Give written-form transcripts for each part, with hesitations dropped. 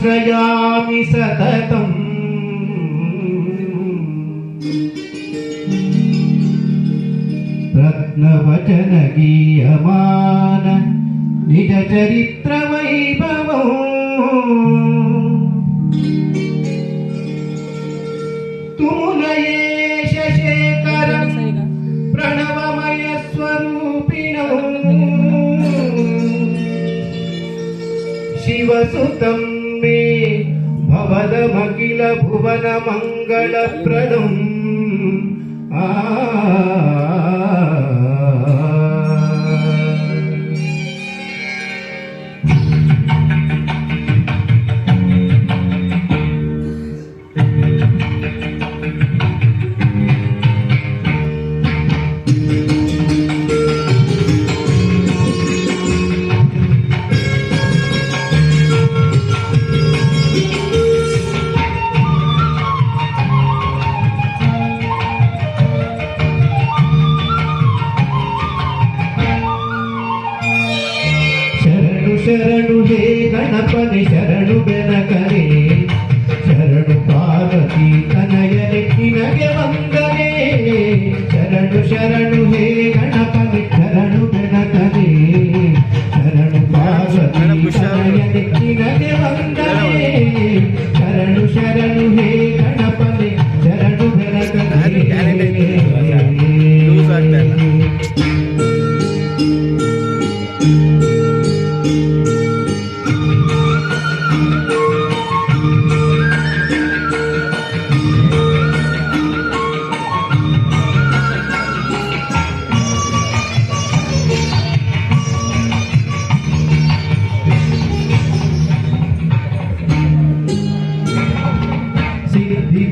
ಆಶ್ರಯಾಮಿ ಸತತಂ ರತ್ನವಚನ ಗೀಯಮಾನ ನಿಜ ಚರಿತ್ರ ವೈಭವಂ ತುಮುಲಯೇಶ ಶೇಖರ ಪ್ರಣವಮಯ ಸ್ವರೂಪಿಣೋ ಶಿವಸುತಂ ಮೇ ಭವದಮಖಿಲ ಭುವನ ಮಂಗಳಪ್ರದಂ ಶರಣು ಹೇ ಗಣಪನೆ ಶರಣು ಬೆನಕನೆ ಶರಣು ಪಾರ್ವತಿ ತನಯನೆ ನಿನಗೆ ವಂದನೆ ಶರಣು ಶರಣು ಹೇ ಗಣಪನೆ ಶರಣು ಬೆನಕನೆ ಶರಣು ಪಾರ್ವತಿ ತನಯನೆ ನಿನಗೆ ವಂದನೆ ಶರಣು ಶರಣು ಹೇ ಗಣಪನೆ ಶರಣು ಬೆನಕನೆ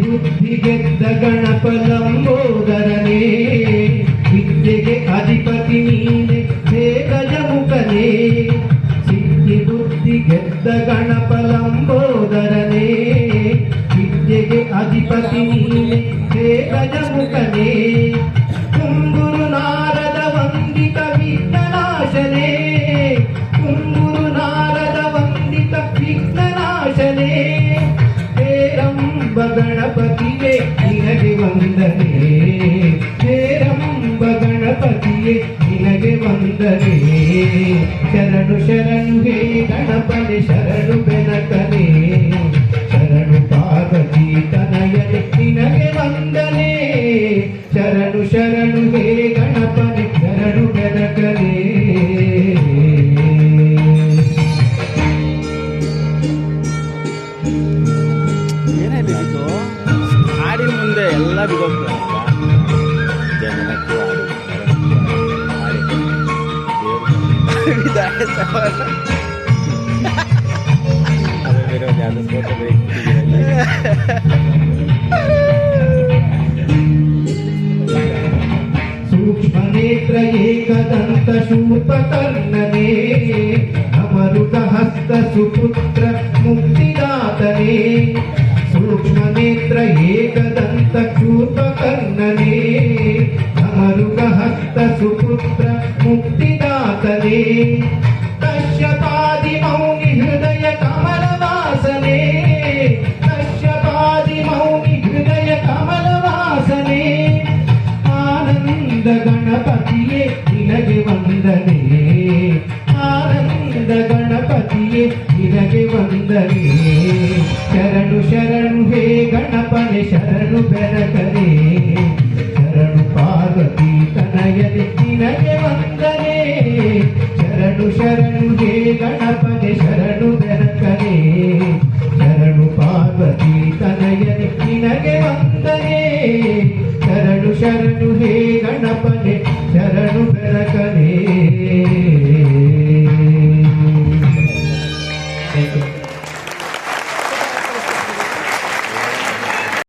ಬುದ್ಧಿ ಗೆದ್ದ ಗಣಪಲಂಬೋದರನೇ ವಿದ್ಯೆಗೆ ಅಧಿಪತಿ ನೀನೆ ಹೇ ಗಜಮುಖನೇ ಸಿದ್ಧಿ ಬುದ್ಧಿ ಗೆದ್ದ ಗಣಪಲಂಬೋದರನೇ ವಿದ್ಯೆಗೆ ಅಧಿಪತಿ ನೀನೆ ಹೇ ಗಜಮುಖನೇ ಕುಂಗುರು ನಾರದ ವಂದಿತ ವಿಘ್ನನಾಶನೇ ಕುಂಗುರು ನಾರದ ವಂದಿತ ವಿಘ್ನನಾಶನೇ ಹೇರಂಬ ಗಣಪತಿಯೇ ನಿನಗೆ ವಂದನೆ ಹೇರಂಬ ಗಣಪತಿಯೇ ನಿನಗೆ ವಂದನೆ ಶರಣು ಶರಣು ಹೇ ಗಣಪನೆ ಶರಣು ಬೆನಕನೆ ಶರಣು ಪಾರ್ವತಿ ತನಯನೆ ನಿನಗೆ ವಂದನೆ ಶರಣು ಶರಣು ಹೇ ಗಣಪನೆ ಶರಣು ಬೆನಕನೆ ಹಾಡಿನ ಮುಂದೆ ಎಲ್ಲ ಬಿದ್ದೋಗ್ತದೆ ಸೂಕ್ಷ್ಮ ನೇತ್ರ ಏಕದಂತ ಶೂರ್ಪಕರ್ಣನೇ ಅಮರುತ ಹಸ್ತ ಸುಪುತ್ರ ಮುಕ್ತಿದಾತನೇ ಸೂಕ್ಷ್ಮ ನೇತ್ರ ಏಕದಂತ ಶೂರ್ಪಕರ್ಣನೇ ಅಮರುತ ಹಸ್ತ ಸುಪುತ್ರ ಮುಕ್ತಿದಾತನೇ ಕಶ್ಯಪಾದಿ ಮೌನಿ ಹೃದಯ ಕಮಲವಾಸನೆ ಕಶ್ಯಪಾದಿ ಮೌನಿ ಹೃದಯ ಕಮಲವಾಸನೆ ಆನಂದ ಗಣಪತಿಯೇ ನಿನಗೆ ವಂದನೆ ಆನಂದ ಗಣಪತಿಯೇ ನಿನಗೆ ವಂದನೆ ಶರಣು ಶರಣು ಹೇ ಗಣಪನೆ ಶರಣು ಬೆನಕನೆ